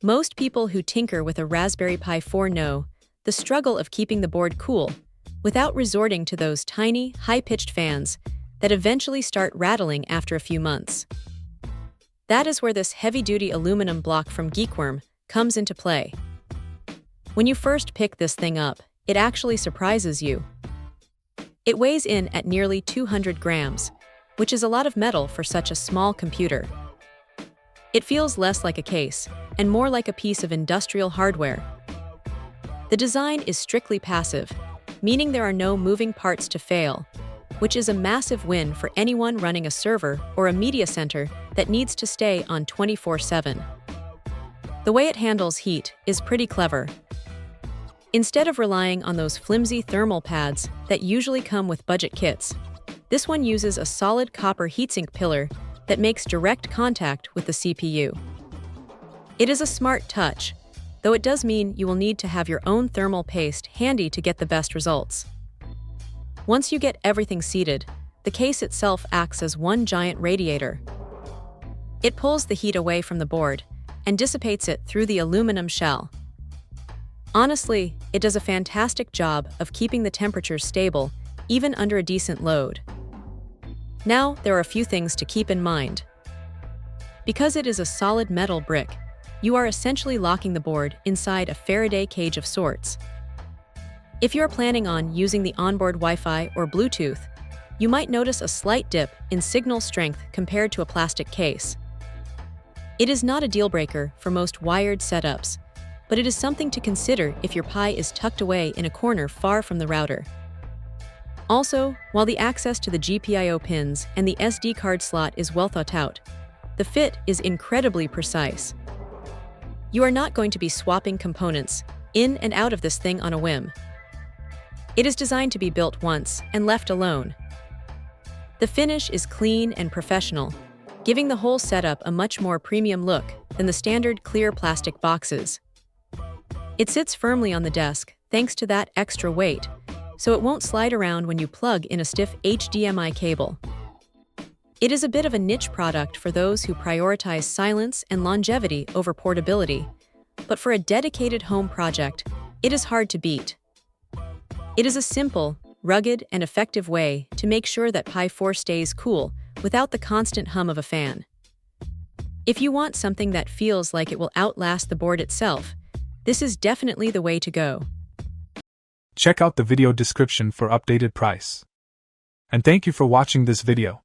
Most people who tinker with a Raspberry Pi 4 know the struggle of keeping the board cool without resorting to those tiny, high-pitched fans that eventually start rattling after a few months. That is where this heavy-duty aluminum block from Geekworm comes into play. When you first pick this thing up, it actually surprises you. It weighs in at nearly 200 grams, which is a lot of metal for such a small computer. It feels less like a case and more like a piece of industrial hardware. The design is strictly passive, meaning there are no moving parts to fail, which is a massive win for anyone running a server or a media center that needs to stay on 24/7. The way it handles heat is pretty clever. Instead of relying on those flimsy thermal pads that usually come with budget kits, this one uses a solid copper heatsink pillar that makes direct contact with the CPU. It is a smart touch, though it does mean you will need to have your own thermal paste handy to get the best results. Once you get everything seated, the case itself acts as one giant radiator. It pulls the heat away from the board and dissipates it through the aluminum shell. Honestly, it does a fantastic job of keeping the temperatures stable, even under a decent load. Now, there are a few things to keep in mind. Because it is a solid metal brick, you are essentially locking the board inside a Faraday cage of sorts. If you are planning on using the onboard Wi-Fi or Bluetooth, you might notice a slight dip in signal strength compared to a plastic case. It is not a deal-breaker for most wired setups, but it is something to consider if your Pi is tucked away in a corner far from the router. Also, while the access to the GPIO pins and the SD card slot is well thought out, the fit is incredibly precise. You are not going to be swapping components in and out of this thing on a whim. It is designed to be built once and left alone. The finish is clean and professional, giving the whole setup a much more premium look than the standard clear plastic boxes. It sits firmly on the desk thanks to that extra weight, so it won't slide around when you plug in a stiff HDMI cable. It is a bit of a niche product for those who prioritize silence and longevity over portability, but for a dedicated home project, it is hard to beat. It is a simple, rugged, and effective way to make sure that Pi 4 stays cool without the constant hum of a fan. If you want something that feels like it will outlast the board itself, this is definitely the way to go. Check out the video description for updated price. And thank you for watching this video.